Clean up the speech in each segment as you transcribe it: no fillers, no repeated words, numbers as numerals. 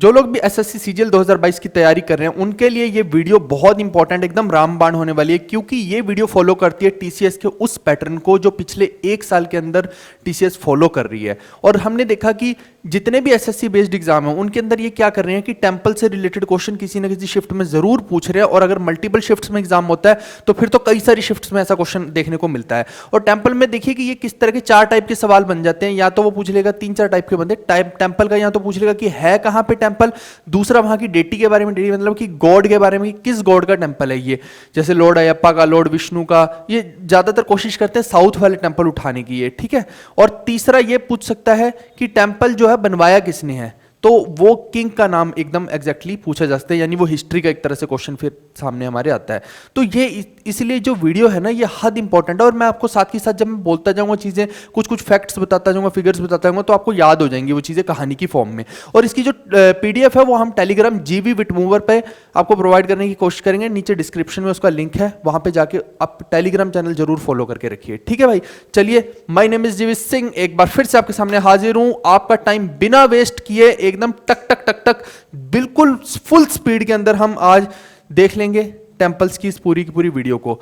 जो लोग भी एसएससी सीजीएल 2022 की तैयारी कर रहे हैं उनके लिए ये वीडियो बहुत इंपॉर्टेंट एकदम रामबाण होने वाली है, क्योंकि ये वीडियो फॉलो करती है टीसीएस के उस पैटर्न को जो पिछले एक साल के अंदर टीसीएस फॉलो कर रही है। और हमने देखा कि जितने भी एसएससी बेस्ड एग्जाम हैं उनके अंदर ये क्या कर रहे हैं कि टेंपल से रिलेटेड क्वेश्चन किसी ना किसी शिफ्ट में जरूर पूछ रहे हैं, और अगर मल्टीपल शिफ्ट्स में एग्जाम होता है तो फिर तो कई सारी शिफ्ट्स में ऐसा क्वेश्चन देखने को मिलता है। और टेंपल में देखिए कि ये किस तरह के चार टाइप के सवाल बन जाते हैं, या तो वो पूछ लेगा तीन चार टाइप के बंदे टेंपल का, या तो पूछ लेगा कि है कहां पे टेंपल, दूसरा वहां की डेटी के बारे में, डेटी मतलब कि गॉड के बारे में कि किस गॉड का टेंपल है ये, जैसे लॉर्ड अयप्पा का, लॉर्ड विष्णु का, ये ज्यादातर कोशिश करते हैं साउथ वाले टेंपल उठाने की ये, ठीक है। और तीसरा ये पूछ सकता है कि टेंपल जो है बनवाया किसने है, तो वो किंग का नाम एकदम एग्जैक्टली पूछा जा सकता है, यानी वो हिस्ट्री का एक तरह से क्वेश्चन फिर सामने हमारे आता है। तो ये इसलिए जो वीडियो है ना ये हद इंपॉर्टेंट है, और मैं आपको साथ ही साथ जब मैं बोलता जाऊंगा चीजें, कुछ कुछ फैक्ट्स बताता जाऊंगा, फिगर्स बताता जाऊंगा, तो आपको याद हो जाएंगी वो चीजें कहानी की फॉर्म में। और इसकी जो पीडीएफ है वो हम टेलीग्राम जीवी विटमूवर पे आपको प्रोवाइड करने की कोशिश करेंगे, नीचे डिस्क्रिप्शन में उसका लिंक है, वहां पे जाके आप टेलीग्राम चैनल जरूर फॉलो करके रखिए, ठीक है भाई। चलिए, माय नेम इज जीवी सिंह, एक बार फिर से आपके सामने हाजिर हूं, आपका टाइम बिना वेस्ट किए एकदम टक टक टक टक बिल्कुल फुल स्पीड के अंदर हम आज देख लेंगे टेंपल्स की इस पूरी की पूरी वीडियो को।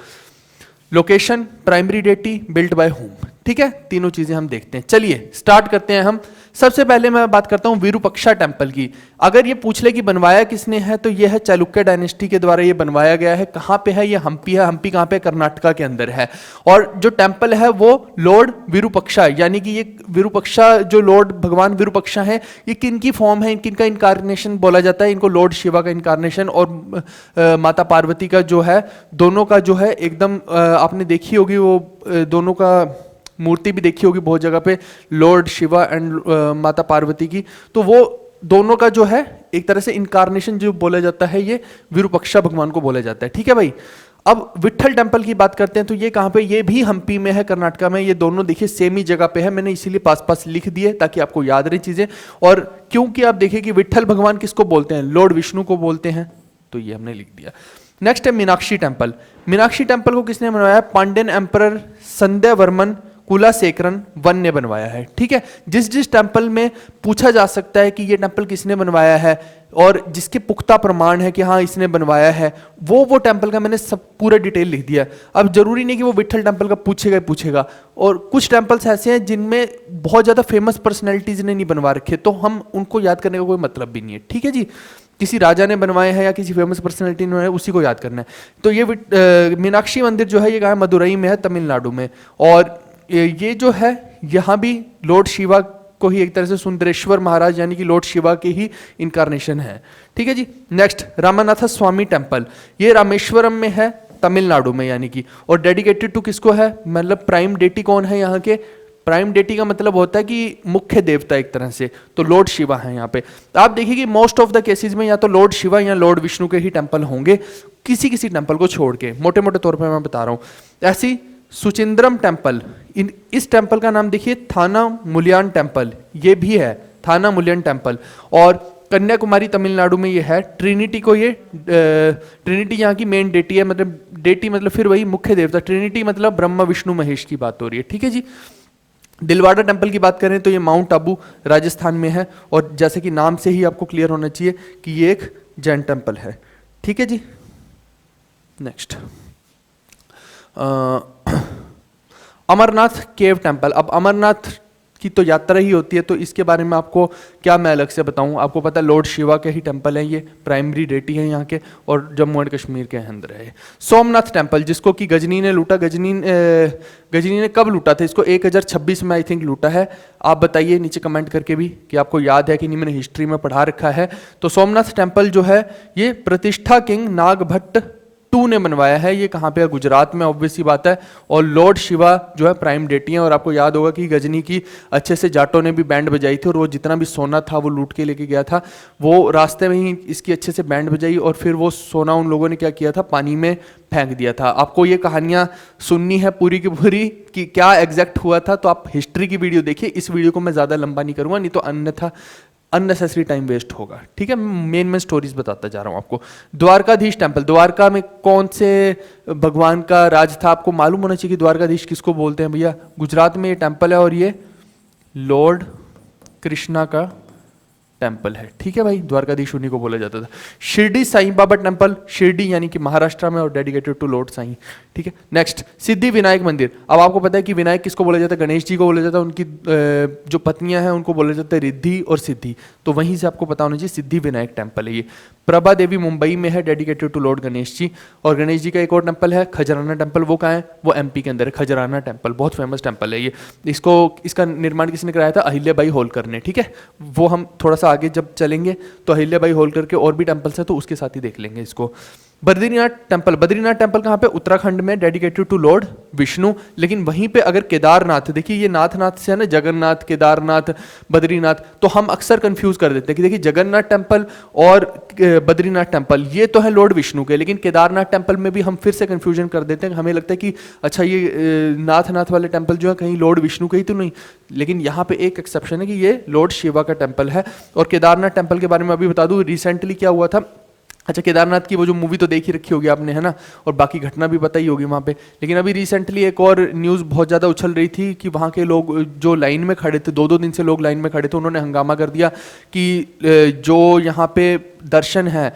Location, primary deity, built by home, ठीक है, तीनों चीजें हम देखते हैं। चलिए स्टार्ट करते हैं हम। सबसे पहले मैं बात करता हूं विरूपक्षा टेंपल की। अगर ये पूछ ले कि बनवाया किसने है, तो ये है चालुक्य डायनेस्टी के द्वारा ये बनवाया गया है। कहां पे है ये? हम्पी है। हम्पी कहां पे? कर्नाटका के अंदर है। और जो टेंपल है वो लॉर्ड विरूपक्षा, यानी कि ये विरूपक्षा जो लॉर्ड भगवान विरूपक्षा है, ये किन की फॉर्म है, किन का इनकारनेशन बोला जाता है, इनको लॉर्ड शिवा का इनकारनेशन और माता पार्वती का जो है, दोनों का जो है एकदम आपने देखी होगी वो दोनों का मूर्ति भी देखी होगी बहुत जगह पे, लॉर्ड शिवा एंड माता पार्वती की, तो वो दोनों का जो है एक तरह से इनकारनेशन जो बोला जाता है, ये विरूपक्षा भगवान को बोला जाता है, ठीक है भाई। अब विट्ठल टेंपल की बात करते हैं, तो ये कहां पे? ये भी हम्पी में है, कर्नाटका में। ये दोनों देखिए सेम ही जगह पे है, मैंने इसीलिए पास पास लिख दिए ताकि आपको याद रही चीजें। और क्योंकि आप देखिए कि विट्ठल भगवान किसको बोलते हैं? लॉर्ड विष्णु को बोलते हैं, तो ये हमने लिख दिया। नेक्स्ट है मीनाक्षी टेंपल। मीनाक्षी टेंपल को किसने बनवाया? पांड्यन एम्परर संध्या वर्मन कुलासेकरन वन ने बनवाया है, ठीक है। जिस जिस टेंपल में पूछा जा सकता है कि ये टेंपल किसने बनवाया है और जिसके पुख्ता प्रमाण है कि हाँ इसने बनवाया है, वो टेंपल का मैंने सब पूरा डिटेल लिख दिया। अब जरूरी नहीं कि वो विट्ठल टेंपल का पूछेगा ही पूछेगा, और कुछ टेंपल्स ऐसे हैं जिनमें बहुत ज्यादा फेमस पर्सनैलिटीज ने नहीं बनवा रखे, तो हम उनको याद करने का कोई मतलब भी नहीं है, ठीक है जी। किसी राजा ने बनवाए हैं या किसी फेमस पर्सनैलिटी ने बनवाए, उसी को याद करना है। तो ये मीनाक्षी मंदिर जो है ये कहाँ है? मदुरई में है, तमिलनाडु में। और ये जो है यहाँ भी लॉर्ड शिवा को ही एक तरह से सुंदरेश्वर महाराज यानी कि लॉर्ड शिवा के ही इनकारनेशन है, ठीक है जी। नेक्स्ट रामानाथ स्वामी टेंपल, ये रामेश्वरम में है, तमिलनाडु में यानी कि, और डेडिकेटेड टू किसको है? मतलब प्राइम डेटी कौन है यहाँ के? प्राइम डेटी का मतलब होता है कि मुख्य देवता एक तरह से, तो लॉर्ड शिवा है यहाँ पे। आप देखिए कि मोस्ट ऑफ द केसेस में या तो लॉर्ड शिवा या लॉर्ड विष्णु के ही टेंपल होंगे, किसी किसी टेंपल को छोड़ के, मोटे मोटे तौर पर मैं बता रहा हूँ। ऐसी सुचिंद्रम टेंपल, इस टेंपल का नाम देखिए थाना मुलियान टेंपल, ये भी है थाना मुलियन टेंपल। और कन्याकुमारी तमिलनाडु में ये है। ट्रिनिटी को ये ट्रिनिटी यहाँ की मेन डेटी है, मतलब डेटी मतलब फिर वही मुख्य देवता, ट्रिनिटी मतलब ब्रह्मा विष्णु महेश की बात हो रही है, ठीक है जी। दिलवाड़ा टेंपल की बात करें तो ये माउंट आबू राजस्थान में है, और जैसे कि नाम से ही आपको क्लियर होना चाहिए कि ये एक जैन टेंपल है, ठीक है जी। नेक्स्ट अमरनाथ केव टेंपल। अब अमरनाथ की तो यात्रा ही होती है, तो इसके बारे में आपको क्या मैं अलग से बताऊं। आपको पता है लॉर्ड शिवा के ही टेंपल है, ये प्राइमरी डेटी है यहाँ के, और जम्मू एंड कश्मीर के अंदर है। सोमनाथ टेंपल जिसको कि गजनी ने लूटा, गजनी ने कब लूटा था इसको? 1026 में आई थिंक लूटा है। आप बताइए नीचे कमेंट करके भी कि आपको याद है कि नहीं, मैंने हिस्ट्री में पढ़ा रखा है। तो सोमनाथ टेंपल जो है ये प्रतिष्ठा किंग नागभट्ट टू ने बनवाया है। ये कहाँ पे है? गुजरात में, ऑब्वियस सी बात है। और लॉर्ड शिवा जो है प्राइम डेटी है, और आपको याद होगा कि गजनी की अच्छे से जाटों ने भी बैंड बजाई थी, और वो जितना भी सोना था वो लूट के लेके गया था, वो रास्ते में ही इसकी अच्छे से बैंड बजाई, और फिर वो सोना उन लोगों ने क्या किया था? पानी में फेंक दिया था। आपको ये कहानियां सुननी है पूरी की पूरी कि क्या एग्जैक्ट हुआ था, तो आप हिस्ट्री की वीडियो देखिए। इस वीडियो को मैं ज्यादा लंबा नहीं करूंगा, नहीं तो अन्यथा अननेसेसरी टाइम वेस्ट होगा, ठीक है। मेन स्टोरीज बताता जा रहा हूं आपको। द्वारकाधीश टेंपल, द्वारका में कौन से भगवान का राज था? आपको मालूम होना चाहिए कि द्वारकाधीश किसको बोलते हैं भैया। गुजरात में ये टेंपल है, और ये लॉर्ड कृष्णा का टेम्पल है। ठीक है भाई, द्वारकाधीश उन्हीं को बोला जाता था। शिरडी साईं बाबा टेम्पल, शिरडी यानी कि महाराष्ट्र में, और डेडिकेटेड टू लॉर्ड साईं। ठीक है, नेक्स्ट सिद्धि विनायक मंदिर। अब आपको पता है कि विनायक किसको बोला जाता है, गणेश जी को बोला जाता है, उनकी जो पत्नियां हैं उनको बोला जाता है रिद्धि और सिद्धि, तो वहीं से आपको पता होना चाहिए सिद्धि विनायक टेम्पल है ये। प्रभा देवी मुंबई में है, dedicated to Lord Ganesh ji. और गणेश जी का एक और टेम्पल है खजराना टेम्पल, वो कहाँ है, वो एमपी के अंदर है, खजराना टेम्पल, बहुत फेमस टेम्पल है ये। इसका निर्माण किसने कराया था, अहिल्याबाई होलकर ने। ठीक है, वो हम थोड़ा सा आगे जब चलेंगे तो अहिल्याबाई होलकर के और भी टेम्पल्स हैं तो उसके साथ ही देख लेंगे इसको। बद्रीनाथ टेम्पल, बद्रीनाथ टेम्पल कहाँ पे, उत्तराखंड में, डेडिकेटेड टू लॉर्ड विष्णु। लेकिन वहीं पे अगर केदारनाथ, देखिए ये नाथ नाथ से है ना, जगन्नाथ, केदारनाथ, बद्रीनाथ, तो हम अक्सर कंफ्यूज कर देते हैं कि देखिए जगन्नाथ टेम्पल और बद्रीनाथ टेम्पल ये तो है लॉर्ड विष्णु के, लेकिन केदारनाथ टेम्पल में भी हम फिर से कंफ्यूजन कर देते हैं। हमें लगता है कि अच्छा ये नाथ नाथ वाले टेम्पल जो है कहीं लॉर्ड विष्णु के ही तो नहीं, लेकिन यहाँ पे एक एक्सेप्शन है कि ये लॉर्ड शिवा का टेम्पल है। और केदारनाथ टेम्पल के बारे में अभी बता दूं, रिसेंटली क्या हुआ था, अच्छा केदारनाथ की वो जो मूवी तो देख ही रखी होगी आपने, है ना, और बाकी घटना भी पता ही होगी वहाँ पे। लेकिन अभी रिसेंटली एक और न्यूज़ बहुत ज़्यादा उछल रही थी कि वहाँ के लोग जो लाइन में खड़े थे, 2-2 दिन से लोग लाइन में खड़े थे, उन्होंने हंगामा कर दिया कि जो यहाँ पे दर्शन है,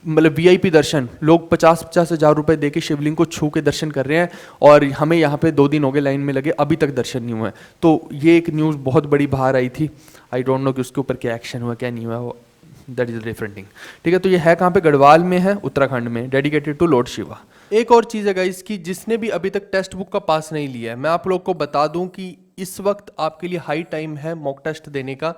मतलब वीआईपी दर्शन, लोग 50-50 हज़ार रुपये दे के शिवलिंग को छू के दर्शन कर रहे हैं, और हमें यहाँ पे 2 दिन हो गए लाइन में लगे, अभी तक दर्शन नहीं हुए। तो ये एक न्यूज़ बहुत बड़ी बाहर आई थी। आई डोंट नो कि उसके ऊपर क्या एक्शन हुआ क्या नहीं हुआ, वो दैट इज डिफरेंट थिंग। ठीक है, तो ये है कहाँ पे, गढ़वाल में है, उत्तराखंड में, डेडिकेटेड टू लॉर्ड शिवा। एक और चीज़ है गाइस कि जिसने भी अभी तक टेस्ट बुक का पास नहीं लिया है, मैं आप लोग को बता दूं कि इस वक्त आपके लिए हाई टाइम है मॉक टेस्ट देने का।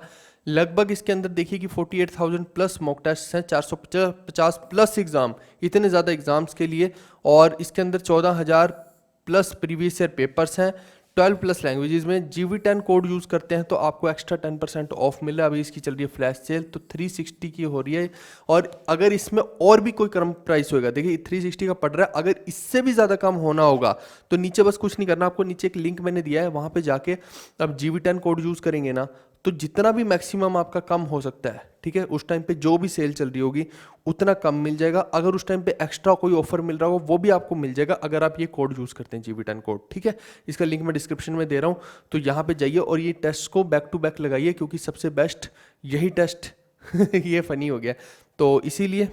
लगभग इसके अंदर देखिए कि 48,000 प्लस मॉक टेस्ट हैं, 450 प्लस एग्ज़ाम, इतने ज़्यादा एग्ज़ाम्स के लिए, और इसके अंदर 14,000 प्लस प्रीवियस ईयर पेपर्स हैं, 12 प्लस लैंग्वेजेस में। GV10 कोड यूज़ करते हैं तो आपको एक्स्ट्रा 10% ऑफ मिल रहा है। अभी इसकी चल रही है फ्लैश सेल, तो 360 की हो रही है। और अगर इसमें और भी कोई कम प्राइस होगा, देखिए 360 का पड़ रहा है, अगर इससे भी ज़्यादा कम होना होगा तो नीचे बस कुछ नहीं करना, आपको नीचे एक लिंक मैंने दिया है, वहाँ पर जाके अब GV10 कोड यूज़ करेंगे ना, तो जितना भी मैक्सिमम आपका कम हो सकता है, ठीक है, उस टाइम पे जो भी सेल चल रही होगी उतना कम मिल जाएगा। अगर उस टाइम पे एक्स्ट्रा कोई ऑफर मिल रहा होगा वो भी आपको मिल जाएगा अगर आप ये कोड यूज़ करते हैं, GV10 कोड। ठीक है, इसका लिंक मैं डिस्क्रिप्शन में दे रहा हूँ, तो यहाँ पे जाइए और ये टेस्ट को बैक टू बैक लगाइए, क्योंकि सबसे बेस्ट यही टेस्ट ये फ़नी हो गया, तो इसीलिए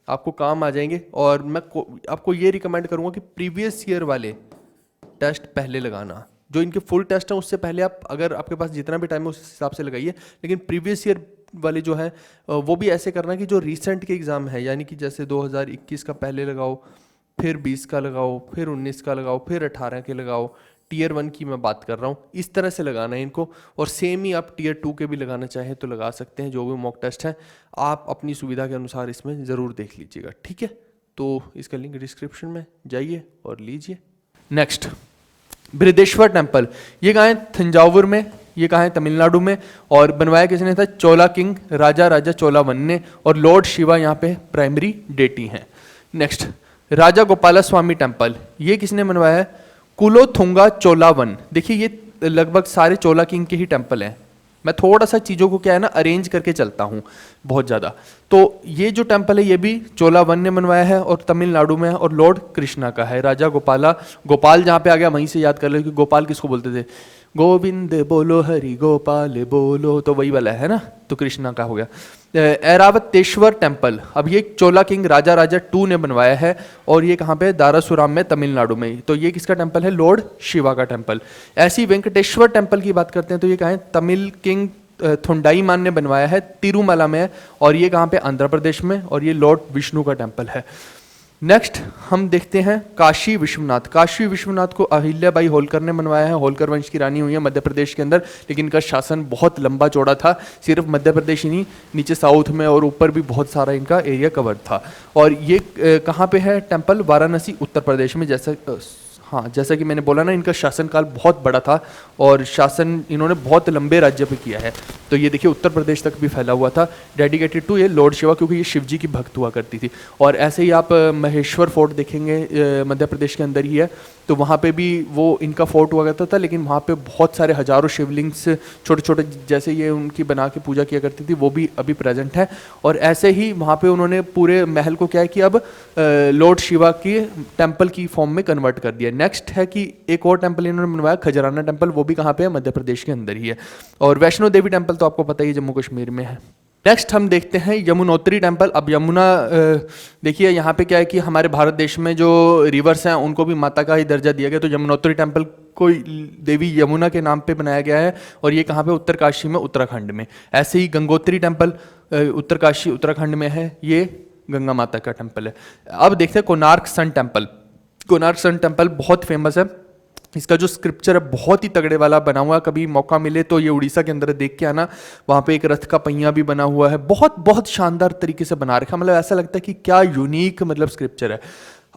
आपको काम आ जाएंगे। और मैं आपको ये रिकमेंड करूँगा कि प्रीवियस ईयर वाले टेस्ट पहले लगाना, जो इनके फुल टेस्ट हैं उससे पहले आप, अगर आपके पास जितना भी टाइम है उस हिसाब से लगाइए, लेकिन प्रीवियस ईयर वाले जो है वो भी ऐसे करना कि जो रीसेंट के एग्ज़ाम है, यानी कि जैसे 2021 का पहले लगाओ, फिर 20 का लगाओ, फिर 19 का लगाओ, फिर 18 के लगाओ, टीयर 1 की मैं बात कर रहा हूँ, इस तरह से लगाना है इनको। और सेम ही आप टीयर 2 के भी लगाना चाहें तो लगा सकते हैं। जो भी मॉक टेस्ट हैं आप अपनी सुविधा के अनुसार इसमें ज़रूर देख लीजिएगा। ठीक है, तो इसका लिंक डिस्क्रिप्शन में जाइए और लीजिए। नेक्स्ट बृहदेश्वर टेम्पल, ये कहाँ है, तंजावुर में, ये कहाँ है, तमिलनाडु में, और बनवाया किसने था, चोला किंग राजा राजा चोला वन ने, और लॉर्ड शिवा यहाँ पे प्राइमरी डेटी हैं। नेक्स्ट राजा गोपाला स्वामी टेम्पल, ये किसने बनवाया है, कुलोथुंगा चोला वन। देखिए ये लगभग सारे चोला किंग के ही टेम्पल हैं। मैं थोड़ा सा चीज़ों को क्या है ना अरेंज करके चलता हूँ बहुत ज़्यादा। तो ये जो टेम्पल है ये भी चोला वन ने बनवाया है और तमिलनाडु में है, और लॉर्ड कृष्णा का है। राजा गोपाला, गोपाल जहाँ पे आ गया वहीं से याद कर लो कि गोपाल किसको बोलते थे, गोविंद बोलो हरि गोपाल बोलो, तो वही वाला है ना, तो कृष्णा का हो गया। ऐरावतेश्वर टेम्पल, अब ये चोला किंग राजा राजा 2 ने बनवाया है, और ये कहाँ पे, दारासुराम में, तमिलनाडु में। तो ये किसका टेम्पल है, लॉर्ड शिवा का टेम्पल। ऐसी वेंकटेश्वर टेम्पल की बात करते हैं तो ये कहाँ है, तमिल किंग थोंडाईमान ने बनवाया है, तिरुमला में है, और ये कहाँ पे, आंध्र प्रदेश में, और ये लॉर्ड विष्णु का टेम्पल है। नेक्स्ट हम देखते हैं काशी विश्वनाथ। काशी विश्वनाथ को अहिल्याबाई होलकर ने बनवाया है, होलकर वंश की रानी हुई है मध्य प्रदेश के अंदर, लेकिन इनका शासन बहुत लंबा चौड़ा था, सिर्फ मध्य प्रदेश ही नहीं, नीचे साउथ में और ऊपर भी बहुत सारा इनका एरिया कवर था। और ये कहाँ पे है टेम्पल, वाराणसी उत्तर प्रदेश में। जैसा कि मैंने बोला ना, इनका शासनकाल बहुत बड़ा था और शासन इन्होंने बहुत लंबे राज्य पे किया है। तो ये देखिए उत्तर प्रदेश तक भी फैला हुआ था, डेडिकेटेड टू ये लॉर्ड शिवा, क्योंकि ये शिव जी की भक्त हुआ करती थी। और ऐसे ही आप महेश्वर फोर्ट देखेंगे, मध्य प्रदेश के अंदर ही है, तो वहाँ पे भी वो इनका फोर्ट हुआ करता था, लेकिन वहाँ पे बहुत सारे हजारों शिवलिंग्स छोटे छोटे जैसे ये उनकी बना के पूजा किया करती थी, वो भी अभी प्रेजेंट है। और ऐसे ही वहाँ पे उन्होंने पूरे महल को क्या है कि अब लॉर्ड शिवा की टेम्पल की फॉर्म में कन्वर्ट कर दिया। नेक्स्ट है कि एक और टेम्पल इन्होंने बनवाया, खजराना टेम्पल, वो भी कहाँ पे है, मध्य प्रदेश के अंदर ही है। और वैष्णो देवी टेम्पल तो आपको पता ही जम्मू कश्मीर में है। नेक्स्ट हम देखते हैं यमुनोत्री टेम्पल। अब यमुना देखिए यहाँ पे क्या है कि हमारे भारत देश में जो रिवर्स हैं उनको भी माता का ही दर्जा दिया गया, तो यमुनोत्री टेम्पल को देवी यमुना के नाम पे बनाया गया है और ये कहाँ पे, उत्तरकाशी में, उत्तराखंड में। ऐसे ही गंगोत्री टेम्पल उत्तरकाशी उत्तराखंड में है, ये गंगा माता का टेम्पल है। अब देखते हैं Konark sun temple. Konark sun temple बहुत फेमस है, इसका जो स्क्रिप्चर है बहुत ही तगड़े वाला बना हुआ है। कभी मौका मिले तो ये उड़ीसा के अंदर देख के आना, वहाँ पे एक रथ का पहिया भी बना हुआ है, बहुत बहुत शानदार तरीके से बना रखा, मतलब ऐसा लगता है कि क्या यूनिक मतलब स्क्रिप्चर है।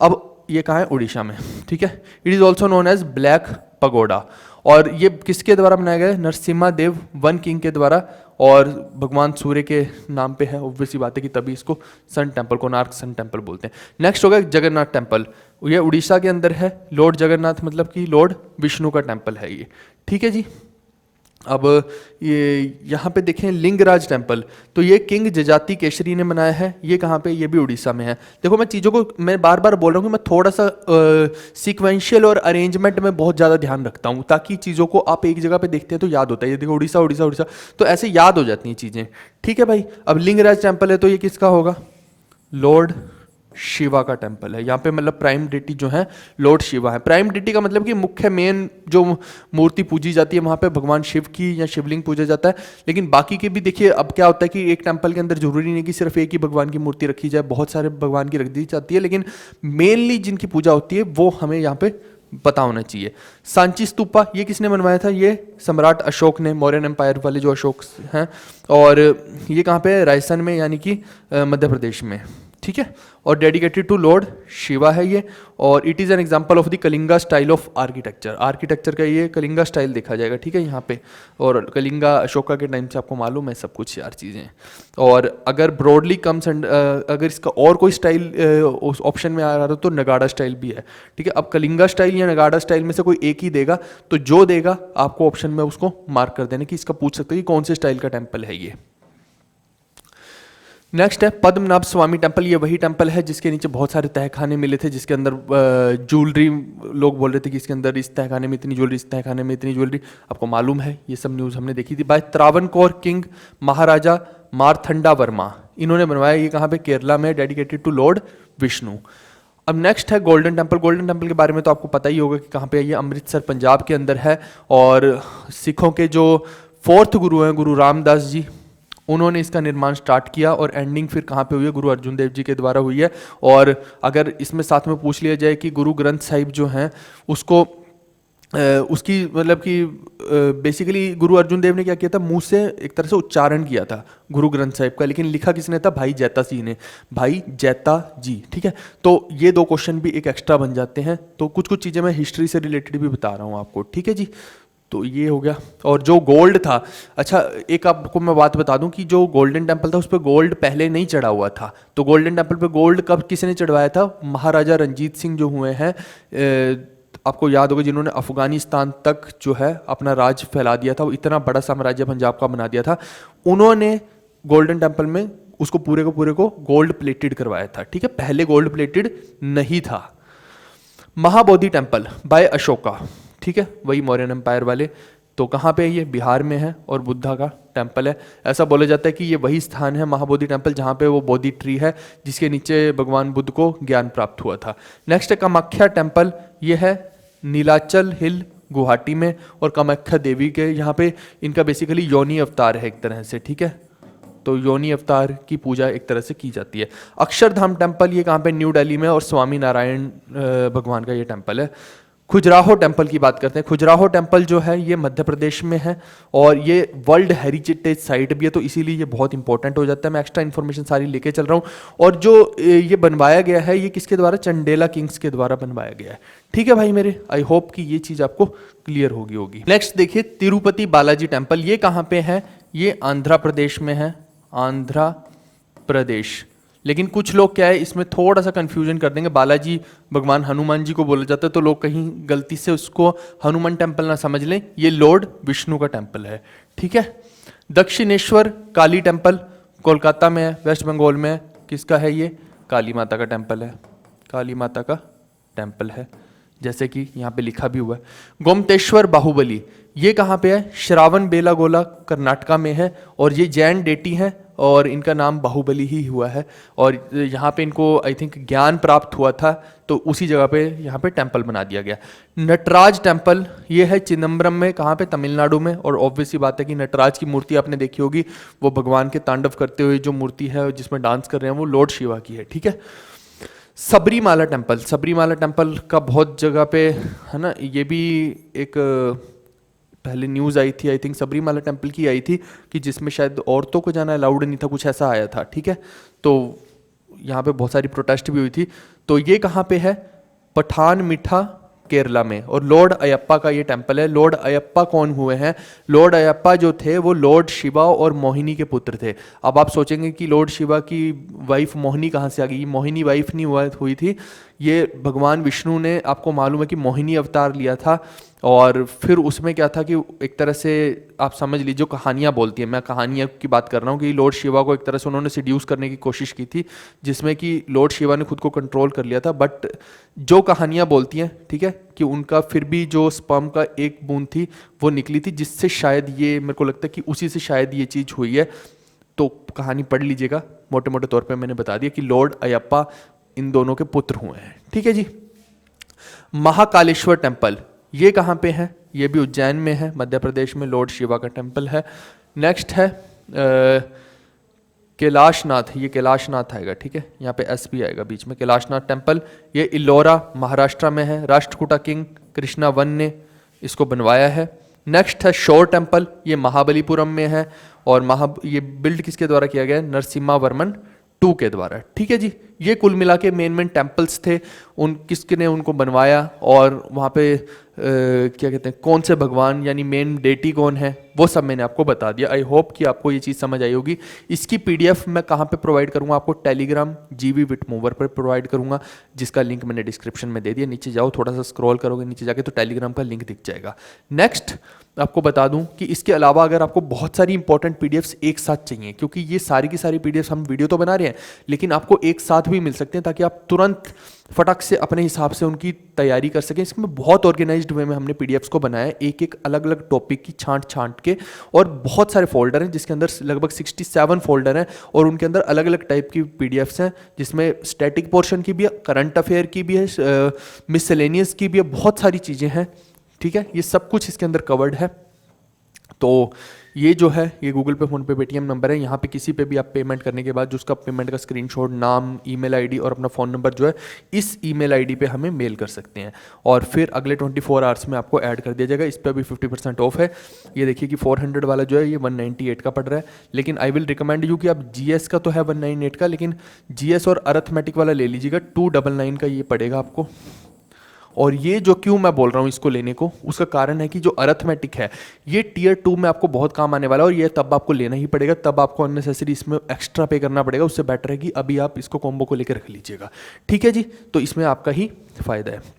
अब ये कहाँ है, उड़ीसा में, ठीक है। It is also known as black pagoda, और ये किसके द्वारा बनाया गया है, नरसिम्हा देव वन किंग के द्वारा, और भगवान सूर्य के नाम पे है, ऑब्वियसली बात है कि तभी इसको sun temple, Konark sun temple बोलते हैं। नेक्स्ट होगा जगन्नाथ टेम्पल, ये उड़ीसा के अंदर है। लॉर्ड जगन्नाथ मतलब कि लॉर्ड विष्णु का टेम्पल है ये, ठीक है जी। अब ये यहाँ पे देखें लिंगराज टेम्पल, तो ये किंग जजाति केसरी ने बनाया है, ये कहाँ पे, ये भी उड़ीसा में है। देखो मैं चीज़ों को मैं बार बार बोल रहा हूँ कि मैं थोड़ा सा सीक्वेंशियल और अरेंजमेंट में बहुत ज़्यादा ध्यान रखता हूँ, ताकि चीज़ों को आप एक जगह पे देखते हैं तो याद होता है। ये देखो उड़ीसा उड़ीसा उड़ीसा, तो ऐसे याद हो जाती हैं चीज़ें, ठीक है भाई। अब लिंगराज टेम्पल है तो ये किसका होगा, लॉर्ड शिवा का टेम्पल है। यहाँ पे मतलब प्राइम डेटी जो है लॉर्ड शिवा है। प्राइम डेटी का मतलब कि मुख्य मेन जो मूर्ति पूजी जाती है वहाँ पे भगवान शिव की या शिवलिंग पूजा जाता है। लेकिन बाकी के भी देखिए, अब क्या होता है कि एक टेम्पल के अंदर जरूरी नहीं कि सिर्फ एक ही भगवान की मूर्ति रखी जाए, बहुत सारे भगवान की रख दी जाती है, लेकिन मेनली जिनकी पूजा होती है वो हमें यहाँ पे पता होना चाहिए। सांची स्तूपा ये किसने बनवाया था, ये सम्राट अशोक ने, मौर्यन एम्पायर वाले जो अशोक हैं, और ये कहाँ पे है, राजस्थान में, यानी कि मध्य प्रदेश में, ठीक है। और डेडिकेटेड टू लॉर्ड शिवा है ये, और it is an example of the Kalinga style of architecture. Architecture का ये कलिंगा स्टाइल देखा जाएगा, ठीक है यहाँ पे। और कलिंगा अशोका के टाइम से आपको मालूम है सब कुछ यार चीज़ें। और अगर ब्रॉडली कम्स एंड अगर इसका और कोई स्टाइल उस ऑप्शन में आ रहा तो नगाड़ा स्टाइल भी है, ठीक है। अब कलिंगा स्टाइल या नगाड़ा स्टाइल में से कोई एक ही देगा, तो जो देगा आपको ऑप्शन में उसको मार्क कर देने की, इसका पूछ सकते हो कि कौन से स्टाइल का टेम्पल है ये। नेक्स्ट है पद्मनाभ स्वामी टेम्पल। ये वही टेम्पल है जिसके नीचे बहुत सारे तहखाने मिले थे, जिसके अंदर ज्वेलरी, लोग बोल रहे थे कि इसके अंदर इस तहखाने में इतनी ज्वेलरी, इस तहखाने में इतनी ज्वेलरी। आपको मालूम है, ये सब न्यूज़ हमने देखी थी। बाय त्रावणकोर किंग महाराजा मारथंडा वर्मा, इन्होंने बनवाया। ये कहाँ पे, केरला में, डेडिकेटेड टू लॉर्ड विष्णु। अब नेक्स्ट है गोल्डन टेम्पल। गोल्डन टेम्पल के बारे में तो आपको पता ही होगा कि कहाँ पे है, ये अमृतसर पंजाब के अंदर है। और सिखों के जो 4th गुरु हैं, गुरु रामदास जी, उन्होंने इसका निर्माण स्टार्ट किया, और एंडिंग फिर कहाँ पे हुई है, गुरु अर्जुन देव जी के द्वारा हुई है। और अगर इसमें साथ में पूछ लिया जाए कि गुरु ग्रंथ साहिब जो हैं उसको उसकी मतलब कि बेसिकली गुरु अर्जुन देव ने क्या किया था, मुंह से एक तरह से उच्चारण किया था गुरु ग्रंथ साहिब का, लेकिन लिखा किसने था, भाई जैता जी ने, भाई जैता जी, ठीक है। तो ये 2 क्वेश्चन भी एक एक्स्ट्रा बन जाते हैं। तो कुछ कुछ चीज़ें मैं हिस्ट्री से रिलेटेड भी बता रहा हूँ आपको, ठीक है जी। तो ये हो गया। और जो गोल्ड था, अच्छा एक आपको मैं बात बता दूं कि जो गोल्डन टेम्पल था उस पर गोल्ड पहले नहीं चढ़ा हुआ था। तो गोल्डन टेम्पल पे गोल्ड कब किसने चढ़वाया था, महाराजा रंजीत सिंह जो हुए हैं, आपको याद होगा, जिन्होंने अफगानिस्तान तक जो है अपना राज फैला दिया था, वो इतना बड़ा साम्राज्य पंजाब का बना दिया था, उन्होंने गोल्डन टेम्पल में उसको पूरे को गोल्ड प्लेटेड करवाया था, ठीक है। पहले गोल्ड प्लेटेड नहीं था। महाबोधि टेम्पल बाय अशोका, ठीक है, वही मौर्यन एम्पायर वाले। तो कहाँ पे है ये, बिहार में है, और बुद्धा का टेम्पल है। ऐसा बोला जाता है कि ये वही स्थान है महाबोधि टेम्पल जहाँ पे वो बोधि ट्री है जिसके नीचे भगवान बुद्ध को ज्ञान प्राप्त हुआ था। नेक्स्ट है कामाख्या टेम्पल। ये है नीलाचल हिल गुवाहाटी में, और कामाख्या देवी के यहाँ पे इनका बेसिकली योनि अवतार है एक तरह से, ठीक है। तो योनि अवतार की पूजा एक तरह से की जाती है। अक्षरधाम टेम्पल ये कहाँ पे, न्यू दिल्ली में, और स्वामी नारायण भगवान का ये टेम्पल है। खजुराहो टेम्पल की बात करते हैं। खजुराहो टेम्पल जो है ये मध्य प्रदेश में है, और ये वर्ल्ड हेरिटेज साइट भी है, तो इसीलिए ये बहुत इंपॉर्टेंट हो जाता है। मैं एक्स्ट्रा इन्फॉर्मेशन सारी लेके चल रहा हूँ। और जो ये बनवाया गया है ये किसके द्वारा, चंडेला किंग्स के द्वारा बनवाया गया है, ठीक है भाई मेरे। आई होप कि ये चीज़ आपको क्लियर होगी। नेक्स्ट देखिए तिरुपति बालाजी टेम्पल। ये कहाँ पे है, ये आंध्र प्रदेश में है, आंध्र प्रदेश। लेकिन कुछ लोग क्या है इसमें थोड़ा सा कंफ्यूजन कर देंगे, बालाजी भगवान हनुमान जी को बोला जाता है, तो लोग कहीं गलती से उसको हनुमान टेम्पल ना समझ लें, ये लॉर्ड विष्णु का टेम्पल है, ठीक है। दक्षिणेश्वर काली टेम्पल कोलकाता में है, वेस्ट बंगाल में है। किसका है ये, काली माता का टेम्पल है, काली माता का टेम्पल है, जैसे कि यहाँ पे लिखा भी हुआ है। गोमतेश्वर बाहुबली ये कहाँ पे है, श्रावण बेलागोला कर्नाटका में है, और ये जैन डेटी हैं, और इनका नाम बाहुबली ही हुआ है। और यहाँ पे इनको आई थिंक ज्ञान प्राप्त हुआ था, तो उसी जगह पे यहाँ पे टेम्पल बना दिया गया। नटराज टेम्पल ये है चिदम्बरम में, कहाँ पे, तमिलनाडु में। और ऑब्वियसली बात है कि नटराज की मूर्ति आपने देखी होगी, वो भगवान के तांडव करते हुए जो मूर्ति है जिसमें डांस कर रहे हैं वो लॉर्ड शिवा की है, ठीक है। सबरीमाला टेम्पल, सबरीमाला टेम्पल का बहुत जगह पे है ना, ये भी एक पहले न्यूज़ आई थी, आई थिंक सबरीमाला टेम्पल की आई थी, कि जिसमें शायद औरतों को जाना अलाउड नहीं था, कुछ ऐसा आया था, ठीक है। तो यहाँ पे बहुत सारी प्रोटेस्ट भी हुई थी। तो ये कहाँ पे है, पठान मिठा केरला में। और लॉर्ड अयप्पा का ये टेम्पल है। लॉर्ड अयप्पा कौन हुए हैं? लॉर्ड अयप्पा जो थे वो लॉर्ड शिवा और मोहिनी के पुत्र थे। अब आप सोचेंगे कि लॉर्ड शिवा की वाइफ मोहिनी कहाँ से आ गई? मोहिनी वाइफ नहीं हुई थी, ये भगवान विष्णु ने, आपको मालूम है कि मोहिनी अवतार लिया था। और फिर उसमें क्या था कि एक तरह से आप समझ लीजिए, कहानियाँ बोलती हैं, मैं कहानियाँ की बात कर रहा हूँ, कि लॉर्ड शिवा को एक तरह से उन्होंने सिड्यूस करने की कोशिश की थी, जिसमें कि लॉर्ड शिवा ने खुद को कंट्रोल कर लिया था। बट जो कहानियाँ बोलती हैं, ठीक है, कि उनका फिर भी जो स्पर्म का एक बूंद थी वो निकली थी, जिससे शायद ये, मेरे को लगता है कि उसी से शायद ये चीज़ हुई है। तो कहानी पढ़ लीजिएगा, मोटे मोटे तौर पे मैंने बता दिया कि लॉर्ड अयप्पा इन दोनों के पुत्र हुए हैं, ठीक है जी। महाकालेश्वर टेम्पल, ये कहाँ पे है? ये भी उज्जैन में है, मध्य प्रदेश में, लॉर्ड शिवा का टेम्पल है। नेक्स्ट है कैलाशनाथ, ये कैलाशनाथ आएगा, ठीक है, यहाँ पे एस भी आएगा बीच में। कैलाशनाथ टेम्पल ये इल्लोरा महाराष्ट्र में है। राष्ट्रकूटा किंग कृष्णा वन ने इसको बनवाया है। नेक्स्ट है शोर टेम्पल, ये महाबलीपुरम में है। और ये बिल्ड किसके द्वारा किया गया है? नरसिम्हा वर्मन 2 के द्वारा, ठीक है जी। ये कुल मिला के मेन टेम्पल्स थे, उन किसके ने उनको बनवाया, और वहाँ पे क्या कहते हैं, कौन से भगवान यानी मेन डेटी कौन है, वो सब मैंने आपको बता दिया। आई होप कि आपको ये चीज़ समझ आई होगी। इसकी पीडीएफ मैं कहाँ पे प्रोवाइड करूँगा आपको? टेलीग्राम जीवी विटमूवर पर प्रोवाइड करूँगा, जिसका लिंक मैंने डिस्क्रिप्शन में दे दिया। नीचे जाओ, थोड़ा सा स्क्रॉल करोगे नीचे जाके तो टेलीग्राम का लिंक दिख जाएगा। नेक्स्ट आपको बता दूं कि इसके अलावा अगर आपको बहुत सारी इंपॉर्टेंट पीडीएफ्स एक साथ चाहिए, क्योंकि ये सारी की सारी पीडीएफ्स हम वीडियो तो बना रहे हैं, लेकिन आपको एक साथ भी मिल सकते हैं, ताकि आप तुरंत फटक से अपने हिसाब से उनकी तैयारी कर सकें। इसमें बहुत ऑर्गेनाइज्ड वे में हमने पीडीएफ्स को बनाया है, एक एक अलग अलग टॉपिक की छांट के, और बहुत सारे फोल्डर हैं, जिसके अंदर लगभग 67 फोल्डर हैं, और उनके अंदर अलग अलग टाइप की पीडीएफ्स हैं, जिसमें स्टैटिक पोर्शन की भी है, करंट अफेयर की भी है, मिसलेनियस की भी है, बहुत सारी चीज़ें हैं, ठीक है। ये सब कुछ इसके अंदर कवर्ड है। तो ये जो है, ये गूगल पे, फ़ोन पे, पेटीएम नंबर है। यहाँ पे किसी पे भी आप पेमेंट करने के बाद जो उसका पेमेंट का स्क्रीनशॉट, नाम, ईमेल आईडी और अपना फ़ोन नंबर जो है, इस ईमेल आईडी पे हमें मेल कर सकते हैं, और फिर अगले 24 आवर्स में आपको ऐड कर दिया जाएगा। इस पर अभी 50% ऑफ है। ये देखिए कि 400 वाला जो है ये 198 का पड़ रहा है, लेकिन आई विल रिकमेंड यू कि आप जीएस का तो है 198 का, लेकिन जीएस और अरिथमेटिक वाला ले लीजिएगा, 299 का ये पड़ेगा आपको। और ये जो क्यों मैं बोल रहा हूँ इसको लेने को, उसका कारण है कि जो अरिथमेटिक है ये टियर 2 में आपको बहुत काम आने वाला है, और ये तब आपको लेना ही पड़ेगा, तब आपको अननेसेसरी इसमें एक्स्ट्रा पे करना पड़ेगा। उससे बेटर है कि अभी आप इसको कॉम्बो को लेकर रख लीजिएगा, ठीक है जी। तो इसमें आपका ही फायदा है।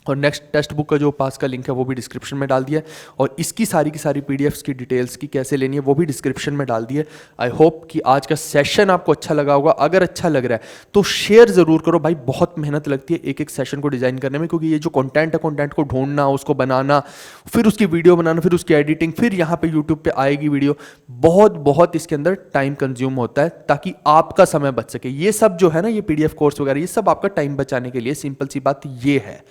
और नेक्स्ट टेक्स्ट बुक का जो पास का लिंक है वो भी डिस्क्रिप्शन में डाल दिया है, और इसकी सारी की सारी पीडीएफ्स की डिटेल्स की कैसे लेनी है वो भी डिस्क्रिप्शन में डाल दिया है। आई होप कि आज का सेशन आपको अच्छा लगा होगा। अगर अच्छा लग रहा है तो शेयर ज़रूर करो भाई, बहुत मेहनत लगती है एक एक सेशन को डिज़ाइन करने में, क्योंकि ये जो कंटेंट है, कंटेंट को ढूंढना, उसको बनाना, फिर उसकी वीडियो बनाना, फिर उसकी एडिटिंग, फिर यहाँ पे यूट्यूब पे आएगी वीडियो, बहुत इसके अंदर टाइम कंज्यूम होता है, ताकि आपका समय बच सके। ये सब जो है ना, ये पीडीएफ कोर्स वगैरह, ये सब आपका टाइम बचाने के लिए, सिंपल सी बात ये है,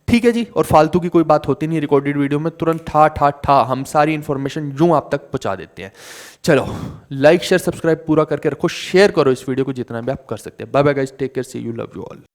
ठीक है जी। और फालतू की कोई बात होती नहीं, रिकॉर्डेड वीडियो में तुरंत ठा हम सारी इंफॉर्मेशन यूं आप तक पहुंचा देते हैं। चलो, लाइक शेयर सब्सक्राइब पूरा करके रखो, शेयर करो इस वीडियो को जितना भी आप कर सकते हैं। Bye bye guys, take care, see you, love you all.